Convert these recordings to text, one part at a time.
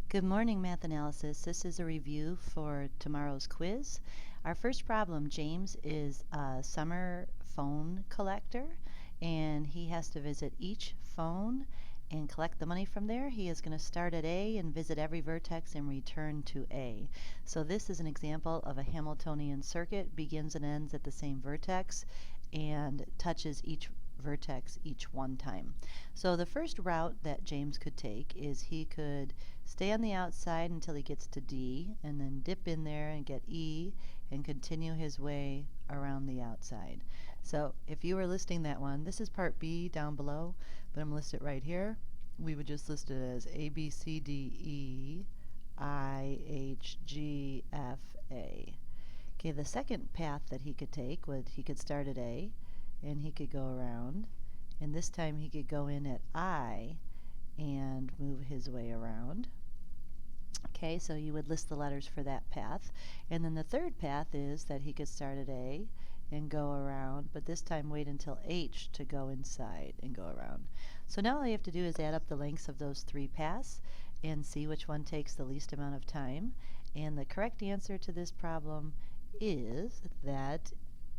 Good morning, Math Analysis. This is a review for tomorrow's quiz. Our first problem, James is a summer phone collector, and he has to visit each phone and collect the money from there. He is going to start at A and visit every vertex and return to A. So this is an example of a Hamiltonian circuit, begins and ends at the same vertex and touches each vertex each one time. So the first route that James could take is he could stay on the outside until he gets to D and then dip in there and get E and continue his way around the outside. So if you were listing that one, this is part B down below, but I'm going to list it right here. We would just list it as A, B, C, D, E, I, H, G, F, A. Okay, the second path that he could take would he could start at A and he could go around, and this time he could go in at I and move his way around. Okay, so you would list the letters for that path. And then the third path is that he could start at A and go around, but this time wait until H to go inside and go around. So now all you have to do is add up the lengths of those three paths and see which one takes the least amount of time. And the correct answer to this problem is that,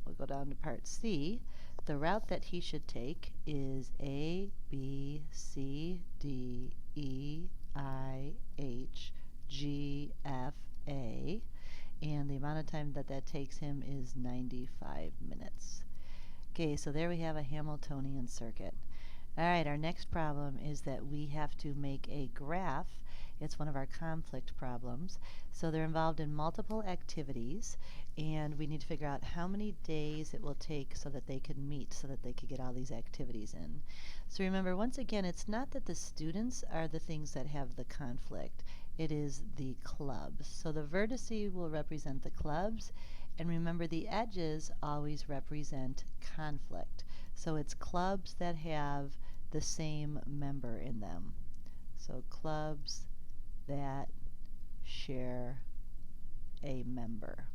we'll go down to part C, the route that he should take is A, B, C, D, E, I, H, G, F, A, and the amount of time that that takes him is 95 minutes. Okay, so there we have a Hamiltonian circuit. All right, our next problem is that we have to make a graph. It's one of our conflict problems. So they're involved in multiple activities, and we need to figure out how many days it will take so that they can meet, so that they could get all these activities in. So remember, once again, it's not that the students are the things that have the conflict. It is the clubs. So the vertices will represent the clubs, and remember the edges always represent conflict. So it's clubs that have the same member in them. So clubs that share a member.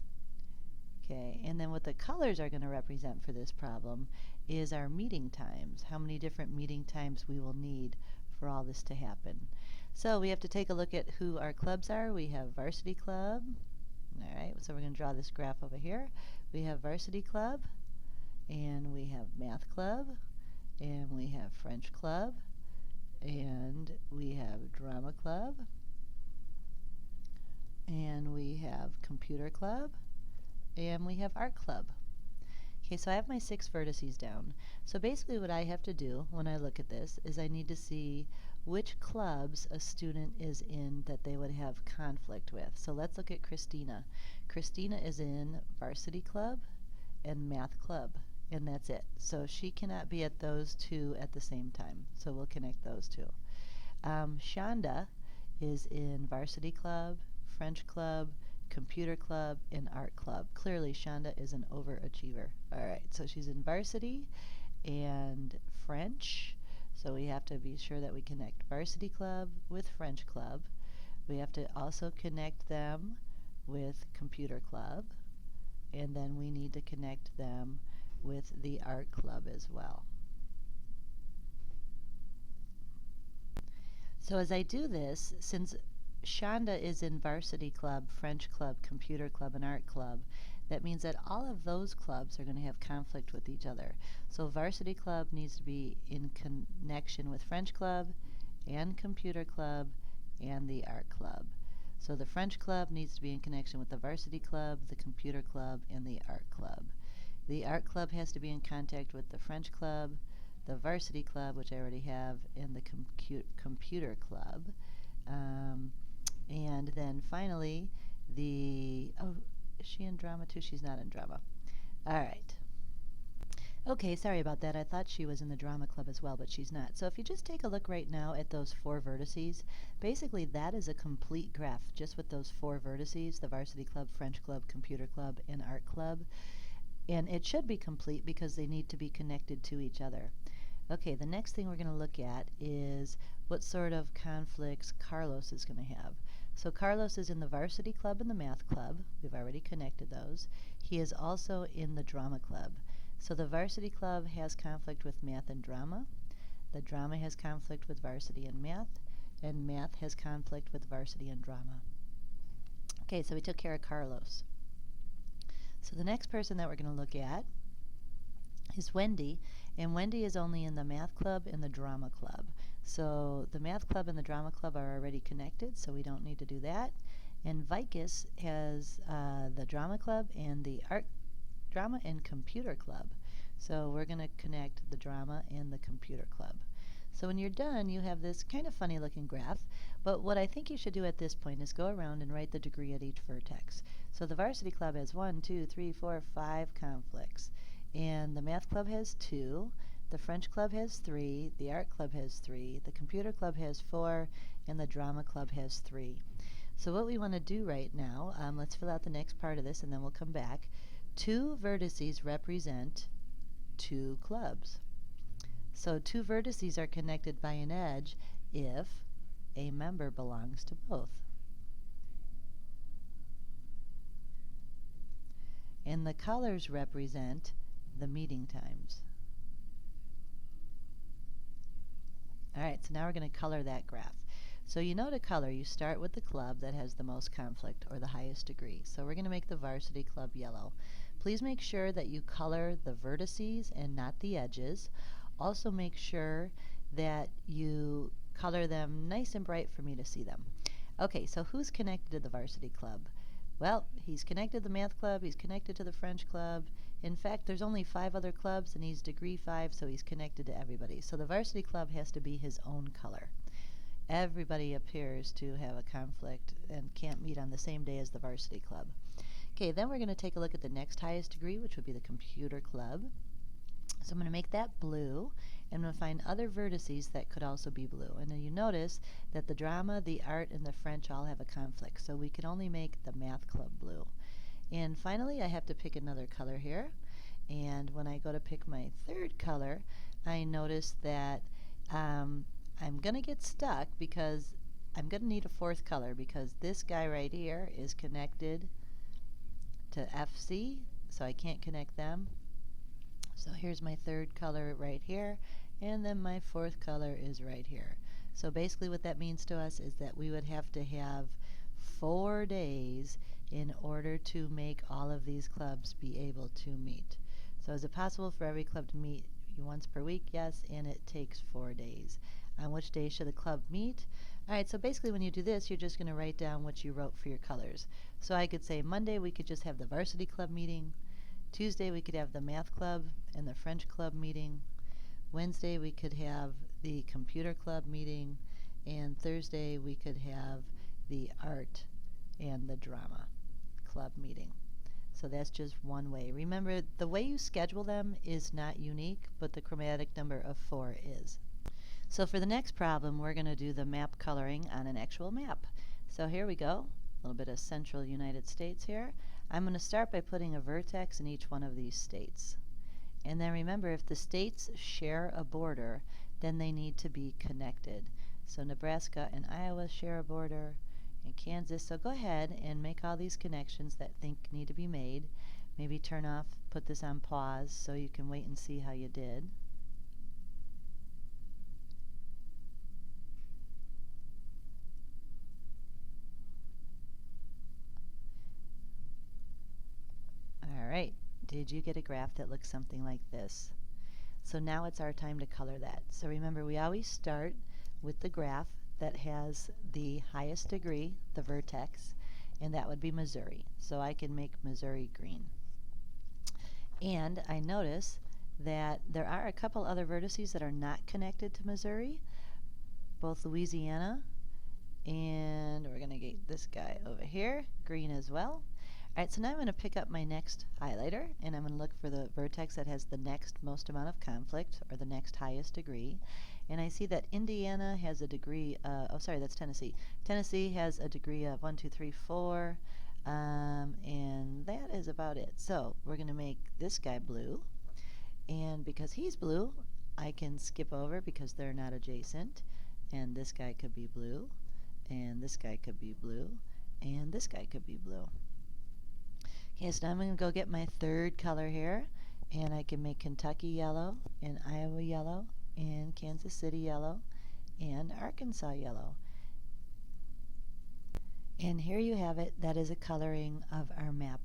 Okay, and then what the colors are going to represent for this problem is our meeting times, how many different meeting times we will need for all this to happen. So we have to take a look at who our clubs are. We have Varsity Club. All right, so we're going to draw this graph over here. We have Varsity Club, and we have Math Club, and we have French Club, and we have Drama Club, and we have Computer Club, and we have Art Club. Okay, so I have my 6 vertices down. So basically what I have to do when I look at this is I need to see which clubs a student is in that they would have conflict with. So let's look at Christina. Christina is in Varsity Club and Math Club, and that's it. So she cannot be at those two at the same time. So we'll connect those two. Shonda is in Varsity Club, French Club, Computer Club, and Art Club. Clearly, Shonda is an overachiever. All right, so she's in Varsity and French. So we have to be sure that we connect Varsity Club with French Club. We have to also connect them with Computer Club. And then we need to connect them with the Art Club as well. So as I do this, since Shonda is in Varsity Club, French Club, Computer Club, and Art Club, that means that all of those clubs are going to have conflict with each other. So Varsity Club needs to be in connection with French Club and Computer Club and the Art Club. So the French Club needs to be in connection with the Varsity Club, the Computer Club, and the Art Club. The Art Club has to be in contact with the French Club, the Varsity Club, which I already have, and the Computer Club. And then finally, is she in drama too? She's not in drama. All right. Okay, sorry about that. I thought she was in the drama club as well, but she's not. So if you just take a look right now at those 4 vertices, basically that is a complete graph just with those 4 vertices, the Varsity Club, French Club, Computer Club, and Art Club. And it should be complete because they need to be connected to each other. Okay, the next thing we're going to look at is what sort of conflicts Carlos is going to have. So Carlos is in the Varsity Club and the Math Club. We've already connected those. He is also in the Drama Club. So the Varsity Club has conflict with Math and Drama. The Drama has conflict with Varsity and Math. and math has conflict with varsity and drama. Okay, so we took care of Carlos. So the next person that we're going to look at is Wendy, and Wendy is only in the math club and the drama club. So the math club and the drama club are already connected, so we don't need to do that. And Vicus has the drama club and the art drama and computer club. So we're going to connect the drama and the computer club. So when you're done, you have this kind of funny looking graph, but what I think you should do at this point is go around and write the degree at each vertex. So the varsity club has 1, 2, 3, 4, 5 conflicts, and the math club has 2, the French club has 3, the art club has 3, the computer club has 4, and the drama club has 3. So what we want to do right now, let's fill out the next part of this and then we'll come back. 2 vertices represent 2 clubs. So 2 vertices are connected by an edge if a member belongs to both. And the colors represent the meeting times. Alright, so now we're going to color that graph. So you know to color, you start with the club that has the most conflict or the highest degree. So we're going to make the varsity club yellow. Please make sure that you color the vertices and not the edges. Also make sure that you color them nice and bright for me to see them. Okay, so who's connected to the varsity club? Well, he's connected to the math club, he's connected to the French club. In fact, there's only 5 other clubs and he's degree 5, so he's connected to everybody. So the varsity club has to be his own color. Everybody appears to have a conflict and can't meet on the same day as the varsity club. Okay, then we're going to take a look at the next highest degree, which would be the computer club. So I'm going to make that blue, and I'm going to find other vertices that could also be blue. And then you notice that the drama, the art, and the French all have a conflict, so we can only make the math club blue. And finally, I have to pick another color here. And when I go to pick my third color, I notice that I'm going to get stuck because I'm going to need a 4th color because this guy right here is connected to FC, so I can't connect them. So here's my 3rd color right here, and then my 4th color is right here. So basically what that means to us is that we would have to have 4 days in order to make all of these clubs be able to meet. So is it possible for every club to meet once per week? Yes, and it takes 4 days. On which day should the club meet? Alright, so basically when you do this, you're just going to write down what you wrote for your colors. So I could say Monday we could just have the varsity club meeting. Tuesday we could have the math club and the French club meeting. Wednesday we could have the computer club meeting. And Thursday we could have the art and the drama club meeting. So that's just one way. Remember, the way you schedule them is not unique, but the chromatic number of 4 is. So for the next problem, we're going to do the map coloring on an actual map. So here we go, a little bit of central United States here. I'm going to start by putting a vertex in each one of these states. And then remember, if the states share a border, then they need to be connected. So Nebraska and Iowa share a border, and Kansas. So go ahead and make all these connections that need to be made. Maybe turn off, put this on pause so you can wait and see how you did. Alright, did you get a graph that looks something like this? So now it's our time to color that. So remember, we always start with the graph that has the highest degree, the vertex, and that would be Missouri. So I can make Missouri green. And I notice that there are a couple other vertices that are not connected to Missouri, both Louisiana, and we're going to get this guy over here, green as well. Alright, so now I'm going to pick up my next highlighter, and I'm going to look for the vertex that has the next most amount of conflict, or the next highest degree. And I see that Indiana has a degree, oh sorry, that's Tennessee. Tennessee has a degree of 1, 2, 3, 4, and that is about it. So we're going to make this guy blue, and because he's blue, I can skip over because they're not adjacent, and this guy could be blue, and this guy could be blue, and this guy could be blue. Okay, so now I'm going to go get my third color here, and I can make Kentucky yellow, and Iowa yellow, and Kansas City yellow, and Arkansas yellow. And here you have it. That is a coloring of our map.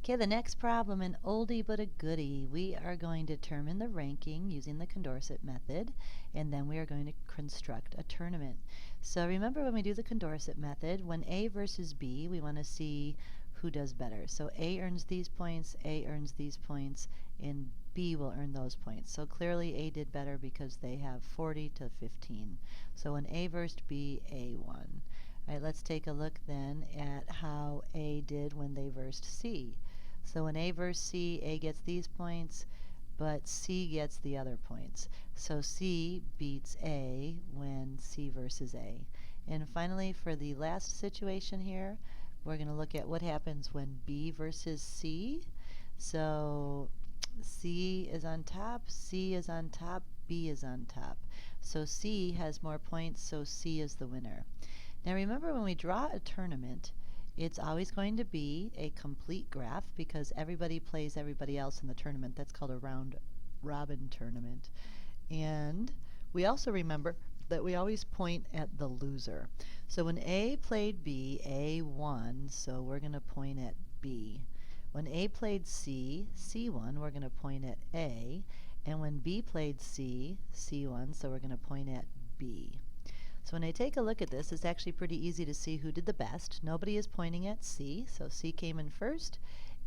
Okay, the next problem, an oldie but a goodie. We are going to determine the ranking using the Condorcet method, and then we are going to construct a tournament. So remember when we do the Condorcet method, when A versus B, we want to see who does better. So A earns these points, A earns these points, and B will earn those points. So clearly A did better because they have 40 to 15. So when A versus B, A won. All right, let's take a look then at how A did when they versed C. So when A versus C, A gets these points, but C gets the other points. So C beats A when C versus A. And finally, for the last situation here, we're going to look at what happens when B versus C. So C is on top, C is on top, B is on top. So C has more points, so C is the winner. Now remember, when we draw a tournament, it's always going to be a complete graph because everybody plays everybody else in the tournament. That's called a round robin tournament. And we also remember that we always point at the loser. So when A played B, A won, so we're going to point at B. When A played C, C won, we're going to point at A. And when B played C, C won, so we're going to point at B. So when I take a look at this, it's actually pretty easy to see who did the best. Nobody is pointing at C, so C came in first.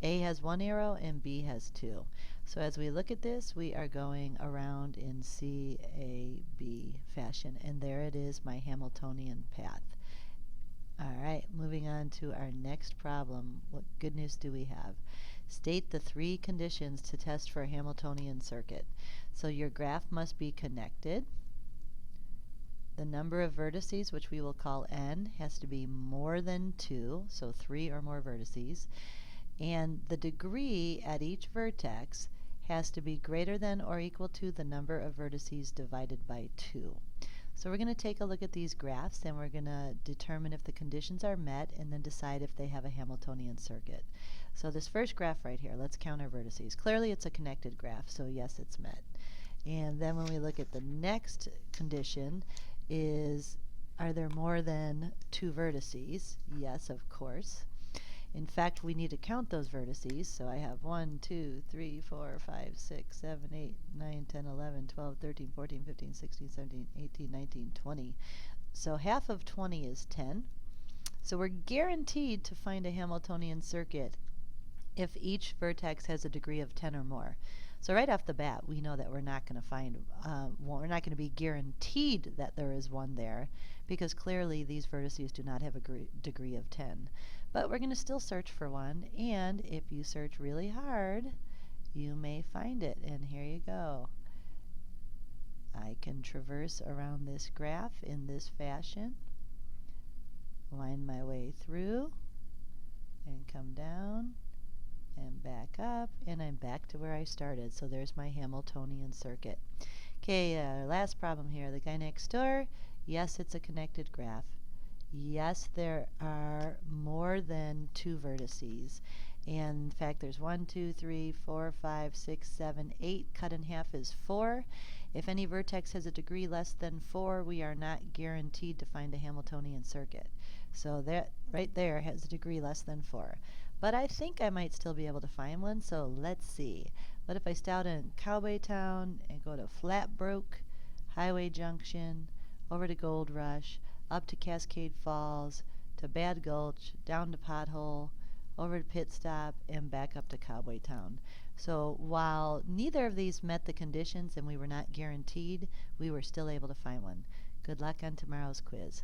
A has one arrow and B has two. So as we look at this, we are going around in C, A, B fashion. And there it is, my Hamiltonian path. All right, moving on to our next problem. What good news do we have? State the 3 conditions to test for a Hamiltonian circuit. So your graph must be connected. The number of vertices, which we will call n, has to be more than 2, so 3 or more vertices. And the degree at each vertex has to be greater than or equal to the number of vertices divided by 2. So we're going to take a look at these graphs, and we're going to determine if the conditions are met and then decide if they have a Hamiltonian circuit. So this first graph right here, let's count our vertices. Clearly it's a connected graph, so yes, it's met. And then when we look at the next condition, are there more than 2 vertices? Yes, of course. In fact, we need to count those vertices. So I have 1, 2, 3, 4, 5, 6, 7, 8, 9, 10, 11, 12, 13, 14, 15, 16, 17, 18, 19, 20. So half of 20 is 10. So we're guaranteed to find a Hamiltonian circuit if each vertex has a degree of 10 or more. So right off the bat, we know that we're not going to find, we're not going to be guaranteed that there is one there, because clearly these vertices do not have a degree of 10. But we're going to still search for one, and if you search really hard, you may find it. And here you go. I can traverse around this graph in this fashion, wind my way through, and come down, and back up, and I'm back to where I started. So there's my Hamiltonian circuit. Okay, last problem here. The guy next door, yes, it's a connected graph. Yes, there are more than 2 vertices. And in fact, there's 1, 2, 3, 4, 5, 6, 7, 8. Cut in half is 4. If any vertex has a degree less than 4, we are not guaranteed to find a Hamiltonian circuit. So that right there has a degree less than 4. But I think I might still be able to find one, so let's see. What if I start in Cowboy Town and go to Flatbrook, Highway Junction, over to Gold Rush, up to Cascade Falls, to Bad Gulch, down to Pothole, over to Pit Stop, and back up to Cowboy Town. So while neither of these met the conditions and we were not guaranteed, we were still able to find one. Good luck on tomorrow's quiz.